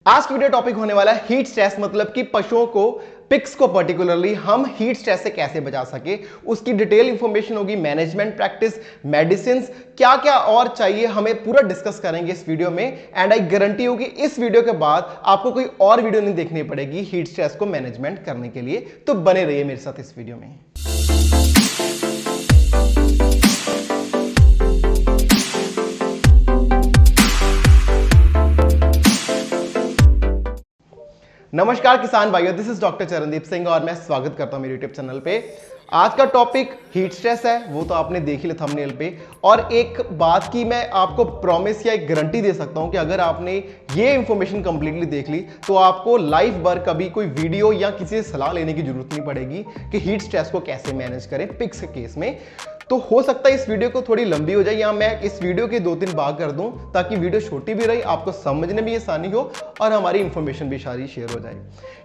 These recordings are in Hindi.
आज की वीडियो टॉपिक होने वाला है हीट स्ट्रेस, मतलब कि पशुओं को, पिग्स को पर्टिकुलरली हम हीट स्ट्रेस से कैसे बचा सके। उसकी डिटेल इंफॉर्मेशन होगी, मैनेजमेंट प्रैक्टिस, मेडिसिन, क्या क्या और चाहिए हमें पूरा डिस्कस करेंगे इस वीडियो में। एंड आई गारंटी होगी इस वीडियो के बाद आपको कोई और वीडियो नहीं देखनी पड़ेगी हीट स्ट्रेस को मैनेजमेंट करने के लिए। तो बने रहिए मेरे साथ इस वीडियो में। नमस्कार किसान भाइयों, this is doctor Charandeep Singh और मैं स्वागत करता हूं मेरे यूट्यूब चैनल पे। आज का टॉपिक हीट स्ट्रेस है, वो तो आपने देख ही लिया थंबनेल पे। और एक बात की मैं आपको प्रॉमिस या एक गारंटी दे सकता हूं कि अगर आपने ये इंफॉर्मेशन कंप्लीटली देख ली तो आपको लाइफ भर कभी कोई वीडियो या किसी से सलाह लेने की जरूरत नहीं पड़ेगी कि हीट स्ट्रेस को कैसे मैनेज करें पिग्स के केस में। तो हो सकता है इस वीडियो को थोड़ी लंबी हो जाए या मैं इस वीडियो के 2-3 भाग कर दूं ताकि वीडियो छोटी भी रही, आपको समझने में आसानी हो और हमारी इंफॉर्मेशन भी सारी शेयर हो जाए।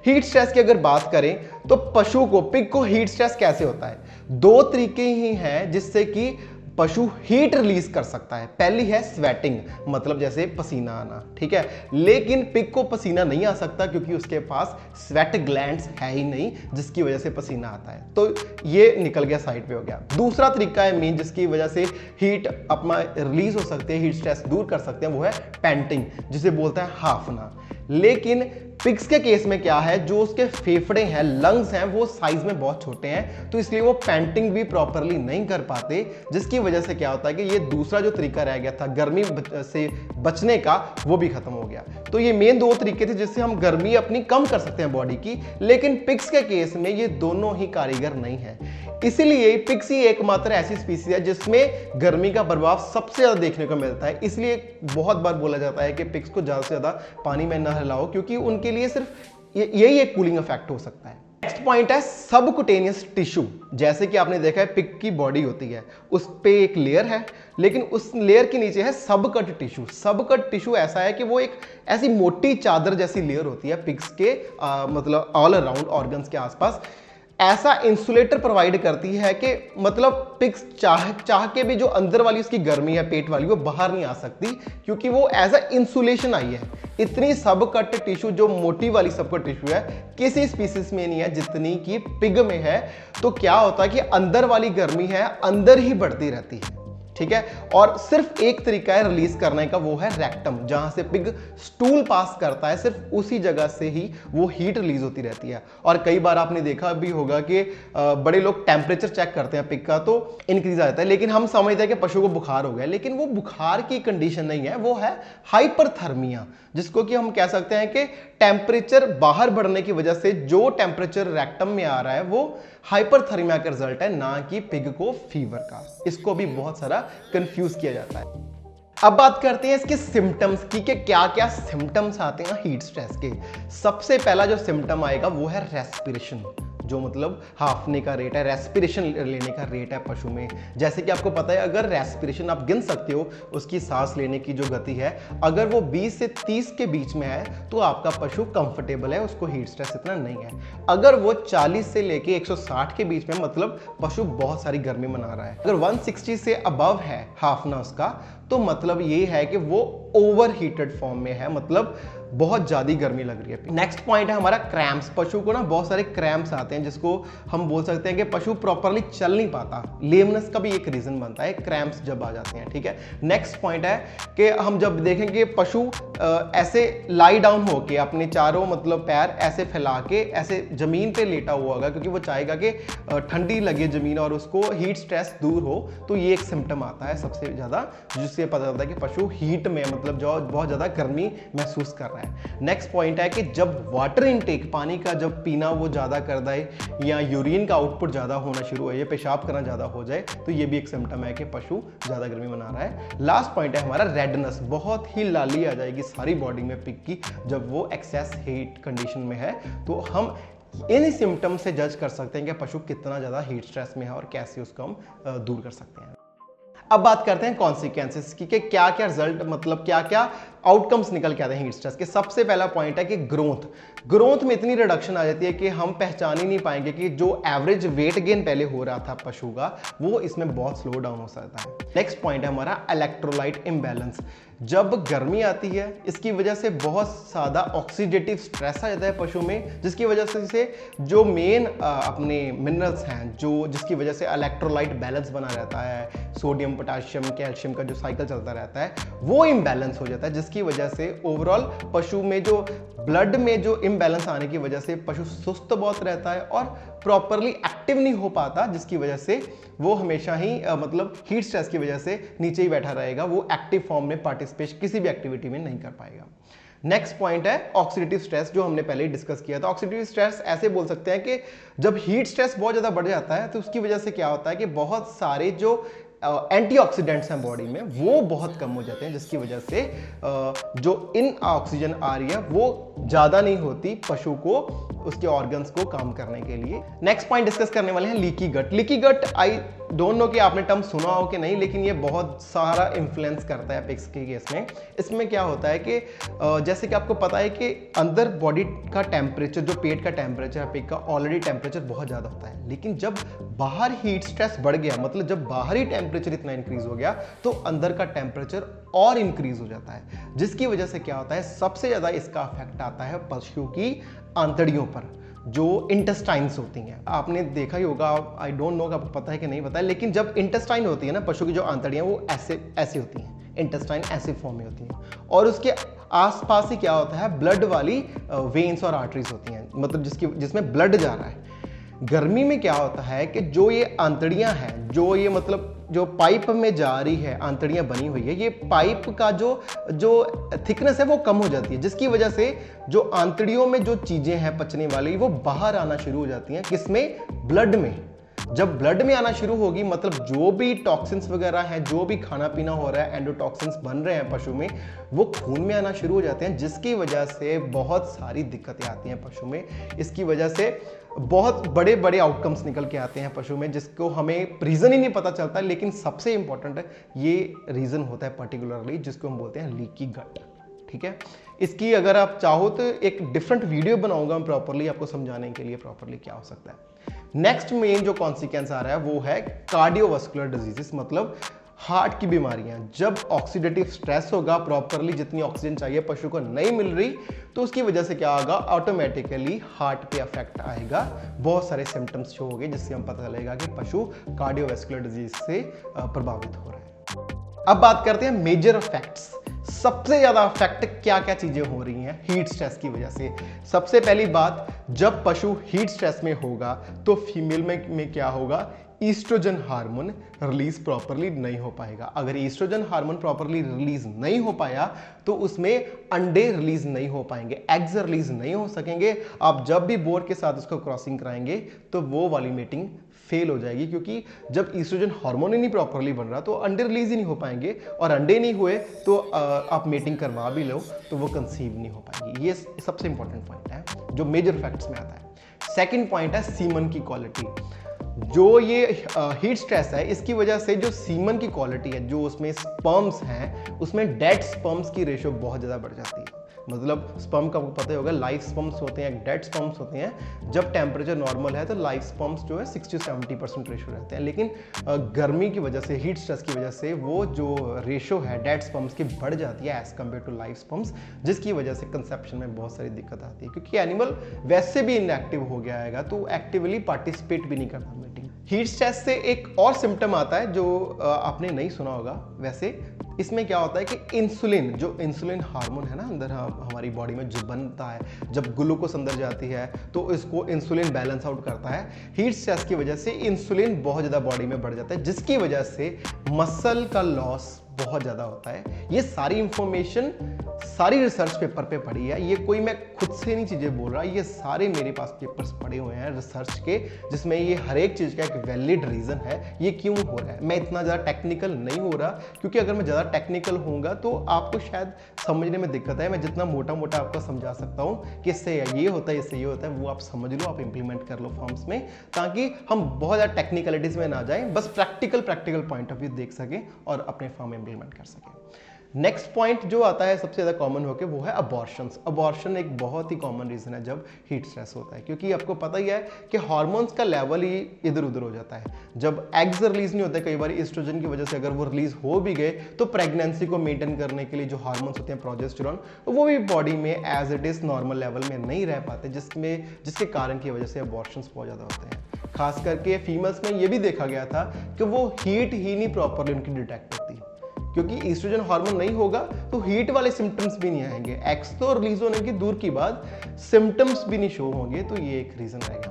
हीट स्ट्रेस की अगर बात करें तो पशु को, पिग को हीट स्ट्रेस कैसे होता है? 2 तरीके ही हैं जिससे कि पशु हीट रिलीज कर सकता है। पहली है स्वेटिंग, मतलब जैसे पसीना आना, ठीक है। लेकिन पिग को पसीना नहीं आ सकता क्योंकि उसके पास स्वेट ग्लैंड्स है ही नहीं जिसकी वजह से पसीना आता है, तो ये निकल गया, साइड पे हो गया। दूसरा तरीका है मेन जिसकी वजह से हीट अपना रिलीज हो सकती है, हीट स्ट्रेस दूर कर सकते हैं, वो है पैंटिंग, जिसे बोलता है हाफना। लेकिन पिग्स के केस में क्या है, जो उसके फेफड़े हैं, लंग्स हैं, वो साइज में बहुत छोटे हैं, तो इसलिए वो पैंटिंग भी प्रॉपरली नहीं कर पाते, जिसकी वजह से क्या होता है कि ये दूसरा जो तरीका रह गया था गर्मी से बचने का, वो भी खत्म हो गया। तो ये मेन 2 तरीके थे जिससे हम गर्मी अपनी कम कर सकते हैं बॉडी की। लेकिन पिग्स के केस में ये दोनों ही कारीगर नहीं है, इसीलिए पिग्स ही एकमात्र ऐसी स्पीसीज है जिसमें गर्मी का प्रभाव सबसे ज्यादा देखने को मिलता है। इसलिए बहुत बार बोला जाता है कि पिग्स को ज्यादा से ज्यादा पानी में न हिलाओ, क्योंकि उनके लिए सिर्फ यही एक कूलिंग इफेक्ट हो सकता है। नेक्स्ट पॉइंट है सबकुटेनियस टिश्यू। जैसे कि आपने देखा है पिग की बॉडी होती है, उस पे एक लेयर है, लेकिन उस लेयर के नीचे है सबकट टिश्यू। सबकट टिश्यू ऐसा है कि वो एक ऐसी मोटी चादर जैसी लेयर होती है पिग्स के मतलब ऑल अराउंड ऑर्गन्स के आसपास। ऐसा इंसुलेटर प्रोवाइड करती है कि मतलब पिग्स चाह के भी जो अंदर वाली उसकी गर्मी है, पेट वाली, वो बाहर नहीं आ सकती क्योंकि वो एज अ इंसुलेशन आई है। इतनी सबकट टिश्यू, जो मोटी वाली सबकट टिश्यू है, किसी स्पीसीज में नहीं है जितनी कि पिग में है। तो क्या होता है कि अंदर वाली गर्मी है अंदर ही बढ़ती रहती है, ठीक है। और सिर्फ एक तरीका है रिलीज करने का, वो है रेक्टम, जहां से पिग स्टूल पास करता है, सिर्फ उसी जगह से ही वो हीट रिलीज होती रहती है। और कई बार आपने देखा भी होगा कि बड़े लोग टेम्परेचर चेक करते हैं पिग का तो इंक्रीज आ जाता है, लेकिन हम समझते हैं कि पशु को बुखार हो गया, लेकिन वो बुखार की कंडीशन नहीं है, वो है हाइपरथर्मिया, जिसको कि हम कह सकते हैं कि टेम्परेचर बाहर बढ़ने की वजह से जो टेम्परेचर रेक्टम में आ रहा है वो हाइपरथर्मिया का रिजल्ट है, ना कि पिग को फीवर का। इसको भी बहुत सारा कंफ्यूज किया जाता है। अब बात करते हैं इसके सिम्टम्स की कि क्या क्या सिम्टम्स आते हैं हीट स्ट्रेस के। सबसे पहला जो सिम्टम आएगा वो है रेस्पिरेशन, जो मतलब हाफने का रेट है, रेस्पिरेशन लेने का रेट है पशु में। जैसे कि आपको पता है, अगर रेस्पिरेशन आप गिन सकते हो, उसकी सांस लेने की जो गति है, अगर वो 20 से 30 के बीच में है तो आपका पशु कंफर्टेबल है, उसको हीट स्ट्रेस इतना नहीं है। अगर वो 40 से लेके 160 के बीच में, मतलब पशु बहुत सारी गर्मी मना रहा है। अगर 160 से अबव है हाफना उसका, तो मतलब ये है कि वो ओवर हीटेड फॉर्म में है, मतलब बहुत ज्यादा गर्मी लग रही है। नेक्स्ट पॉइंट है हमारा क्रैम्प्स। पशु को ना बहुत सारे क्रैम्प्स आते हैं, जिसको हम बोल सकते हैं कि पशु प्रॉपरली चल नहीं पाता। लेमनेस का भी एक रीजन बनता है क्रैम्प्स जब आ जाते हैं, ठीक है। नेक्स्ट पॉइंट है कि हम जब देखेंगे पशु ऐसे लाई डाउन होके अपने चारों मतलब पैर ऐसे फैला के ऐसे जमीन पे लेटा हुआ होगा, क्योंकि वो चाहेगा कि ठंडी लगे जमीन और उसको हीट स्ट्रेस दूर हो। तो ये एक सिम्टम आता है सबसे ज्यादा, जिससे पता चलता है कि पशु हीट में, मतलब जो बहुत ज्यादा गर्मी महसूस कर रहा है। नेक्स्ट पॉइंट है कि जब वाटर इनटेक, पानी का जब पीना वो ज्यादा कर दे, या यूरिन का आउटपुट ज्यादा होना शुरू हो जाए, पेशाब करना ज्यादा हो जाए, तो ये भी एक सिम्टम है कि पशु ज्यादा गर्मी मना रहा है। लास्ट पॉइंट है हमारा रेडनेस। बहुत ही लाली आ जाएगी सारी बॉडी में पिग की जब वो एक्सेस हीट कंडीशन में है। तो हम इन सिम्टम से जज कर सकते हैं कि पशु कितना ज्यादा हीट स्ट्रेस में है और कैसे उसको हम दूर कर सकते हैं। अब बात करते हैं कॉन्सिक्वेंसेस की कि क्या क्या रिजल्ट, मतलब क्या क्या आउटकम्स निकल के आते हैं हीट स्ट्रेस के। सबसे पहला पॉइंट है कि ग्रोथ में इतनी रिडक्शन आ जाती है कि हम पहचान ही नहीं पाएंगे कि जो एवरेज वेट गेन पहले हो रहा था पशु का, वो इसमें बहुत स्लो डाउन हो सकता है। नेक्स्ट पॉइंट है हमारा इलेक्ट्रोलाइट इम्बैलेंस। जब गर्मी आती है इसकी वजह से बहुत ज़्यादा ऑक्सीडेटिव स्ट्रेस आ जाता है पशु में, जिसकी वजह से जो मेन अपने मिनरल्स हैं, जो जिसकी वजह से इलेक्ट्रोलाइट बैलेंस बना रहता है, सोडियम पोटाशियम कैल्शियम का जो साइकिल चलता रहता है वो इम्बैलेंस हो जाता है, जिसकी वजह से ओवरऑल पशु में जो ब्लड में जो इम्बैलेंस आने की वजह से पशु सुस्त बहुत रहता है और प्रॉपरली एक्टिव नहीं हो पाता, जिसकी वजह से वो हमेशा ही मतलब हीट स्ट्रेस की वजह से नीचे ही बैठा रहेगा, वो एक्टिव फॉर्म में पार्टिसिपेट किसी भी एक्टिविटी में नहीं कर पाएगा। नेक्स्ट पॉइंट है ऑक्सीडेटिव स्ट्रेस, जो हमने पहले ही डिस्कस किया था। ऑक्सीडेटिव स्ट्रेस ऐसे बोल सकते हैं कि जब हीट स्ट्रेस बहुत ज़्यादा बढ़ जाता है तो उसकी वजह से क्या होता है कि बहुत सारे जो एंटीऑक्सीडेंट्स हैं बॉडी में वो बहुत कम हो जाते हैं, जिसकी वजह से जो इन ऑक्सीजन आ रही है वो ज़्यादा नहीं होती पशु को उसके ऑर्गन्स को काम करने के लिए। नेक्स्ट पॉइंट डिस्कस करने वाले हैं leaky gut. Leaky gut I don't know कि आपने टर्म सुना हो कि नहीं, लेकिन ये बहुत सारा इन्फ्लुएंस करता है पिग्स के केस में। इसमें क्या होता है कि जैसे कि आपको पता है कि अंदर बॉडी का टेम्परेचर, जो पेट का टेम्परेचर है पिग का, ऑलरेडी टेम्परेचर बहुत ज़्यादा होता है, लेकिन जब बाहर हीट स्ट्रेस बढ़ गया, मतलब जब बाहरी टेम्परेचर इतना इंक्रीज हो गया तो अंदर का टेम्परेचर और इंक्रीज हो जाता है, जिसकी वजह से क्या होता है, सबसे ज़्यादा इसका इफेक्ट आता है पशु की आंतड़ियों पर, जो इंटेस्टाइन्स होती हैं। आपने देखा ही होगा, आई डोंट नो आपको पता है कि नहीं पता है, लेकिन जब इंटेस्टाइन होती है ना पशु की, जो आंतड़ियां वो ऐसे ऐसे होती हैं, इंटेस्टाइन ऐसे फॉर्म में होती हैं, और उसके आसपास ही क्या होता है, ब्लड वाली वेन्स और आर्टरीज होती हैं, मतलब जिसमें ब्लड जा रहा है। गर्मी में क्या होता है कि जो ये आंतड़ियां हैं, जो ये मतलब जो पाइप में जा रही है, आंतड़ियां बनी हुई है, ये पाइप का जो थिकनेस है वो कम हो जाती है, जिसकी वजह से जो आंतड़ियों में जो चीजें हैं पचने वाली वो बाहर आना शुरू हो जाती हैं। किसमें? ब्लड में। जब ब्लड में आना शुरू होगी, मतलब जो भी टॉक्सिन्स वगैरह हैं, जो भी खाना पीना हो रहा है, एंडोटॉक्सिन्स बन रहे हैं पशु में, वो खून में आना शुरू हो जाते हैं, जिसकी वजह से बहुत सारी दिक्कतें आती हैं पशु में। इसकी वजह से बहुत बड़े बड़े आउटकम्स निकल के आते हैं पशु में, जिसको हमें रीज़न ही नहीं पता चलता, लेकिन सबसे इंपॉर्टेंट है ये रीज़न होता है पर्टिकुलरली, जिसको हम बोलते हैं लीकी गट। ठीक है, इसकी अगर आप चाहो तो एक डिफरेंट वीडियो बनाऊंगा मैं प्रॉपरली आपको समझाने के लिए प्रॉपरली क्या हो सकता है। नेक्स्ट मेन जो कॉन्सिक्वेंस आ रहा है वो है कार्डियोवास्कुलर डिजीजेस, मतलब हार्ट की बीमारियां। जब ऑक्सीडेटिव स्ट्रेस होगा, प्रॉपरली जितनी ऑक्सीजन चाहिए पशु को नहीं मिल रही, तो उसकी वजह से क्या होगा, ऑटोमेटिकली हार्ट पे अफेक्ट आएगा, बहुत सारे सिम्टम्स शो होंगे, जिससे हम पता चलेगा कि पशु कार्डियोवास्कुलर डिजीज से प्रभावित हो रहा है। अब बात करते हैं मेजर इफेक्ट्स। सबसे ज्यादा इफेक्ट क्या क्या चीजें हो रही हैं हीट स्ट्रेस की वजह से। सबसे पहली बात, जब पशु हीट स्ट्रेस में होगा तो फीमेल में क्या होगा, ईस्ट्रोजन हार्मोन रिलीज प्रॉपरली नहीं हो पाएगा। अगर ईस्ट्रोजन हार्मोन प्रॉपरली रिलीज नहीं हो पाया तो उसमें अंडे रिलीज नहीं हो पाएंगे, एग्स रिलीज नहीं हो सकेंगे। आप जब भी बोर के साथ उसको क्रॉसिंग कराएंगे तो वो वाली मीटिंग फेल हो जाएगी, क्योंकि जब ईस्ट्रोजन हार्मोन ही नहीं प्रॉपरली बन रहा तो अंडे रिलीज ही नहीं हो पाएंगे, और अंडे नहीं हुए तो आप मीटिंग करवा भी लो तो वो कंसीव नहीं हो पाएगी। ये सबसे इंपॉर्टेंट पॉइंट है जो मेजर फैक्ट्स में आता है। सेकेंड पॉइंट है सीमन की क्वालिटी। जो ये हीट स्ट्रेस है, इसकी वजह से जो सीमन की क्वालिटी है, जो उसमें स्पर्म्स हैं, उसमें डेड स्पर्म्स की रेशियो बहुत ज़्यादा बढ़ जाती है। मतलब स्पर्म का आपको पता ही होगा, लाइव स्पर्म्स होते हैं, डेड स्पर्म्स होते हैं। जब टेम्परेचर नॉर्मल है तो लाइव स्पर्म्स जो है 60-70% रेशियो रहते हैं, लेकिन गर्मी की वजह से, हीट स्ट्रेस की वजह से वो जो रेशियो है डेड स्पर्म्स की बढ़ जाती है as compare to live sperms, जिसकी वजह से कंसेप्शन में बहुत सारी दिक्कत आती है, क्योंकि एनिमल वैसे भी इनएक्टिव हो गया है तो एक्टिवली पार्टिसिपेट भी नहीं करता मीटिंग। हीट स्ट्रेस से एक और सिम्टम आता है जो आपने नहीं सुना होगा वैसे। इसमें क्या होता है कि इंसुलिन, जो इंसुलिन हार्मोन है ना अंदर हमारी बॉडी में जो बनता है, जब ग्लूकोज अंदर जाती है तो इसको इंसुलिन बैलेंस आउट करता है। हीट स्ट्रेस की वजह से इंसुलिन बहुत ज़्यादा बॉडी में बढ़ जाता है, जिसकी वजह से मसल का लॉस बहुत ज़्यादा होता है। ये सारी इंफॉर्मेशन सारी रिसर्च पेपर पे पढ़ी है, ये कोई मैं खुद से नहीं चीज़ें बोल रहा, ये सारे मेरे पास पेपर्स पढ़े हुए हैं रिसर्च के, जिसमें ये हर एक चीज़ का एक वैलिड रीज़न है ये क्यों हो रहा है। मैं इतना ज़्यादा टेक्निकल नहीं हो रहा, क्योंकि अगर मैं ज़्यादा टेक्निकल होऊंगा तो आपको शायद समझने में दिक्कत है। मैं जितना मोटा मोटा आपको समझा सकता हूँ कि इससे ये होता है, इससे ये होता है, वो आप समझ लो, आप इंप्लीमेंट कर लो फॉर्म्स में, ताकि हम बहुत ज़्यादा टेक्निकलिटीज़ में ना जाएं, बस प्रैक्टिकल पॉइंट ऑफ व्यू देख सकें और अपने फॉर्म में इंप्लीमेंट कर सकें। नेक्स्ट पॉइंट जो आता है सबसे ज़्यादा कॉमन होकर वो है अबॉर्शंस। अबॉर्शन एक बहुत ही कॉमन रीज़न है जब हीट स्ट्रेस होता है, क्योंकि आपको पता ही है कि हार्मोन्स का लेवल ही इधर उधर हो जाता है। जब एग्स रिलीज नहीं होते, कई बार एस्ट्रोजन की वजह से अगर वो रिलीज हो भी गए तो प्रेगनेंसी को मेंटेन करने के लिए जो हार्मोन्स होते हैं प्रोजेस्टेरॉन, वो भी बॉडी में as it is normal level में नहीं रह पाते, जिसके कारण की वजह से अबॉर्शंस बहुत ज़्यादा होते हैं। खास करके फीमेल्स में ये भी देखा गया था कि वो हीट ही नहीं प्रॉपरली उनकी डिटेक्ट होती, क्योंकि ईस्ट्रोजन हार्मोन नहीं होगा तो हीट वाले सिम्टम्स भी नहीं आएंगे। एक्स तो रिलीज होने की दूर की बात, सिम्टम्स भी नहीं शो होंगे, तो ये एक रीजन रहेगा।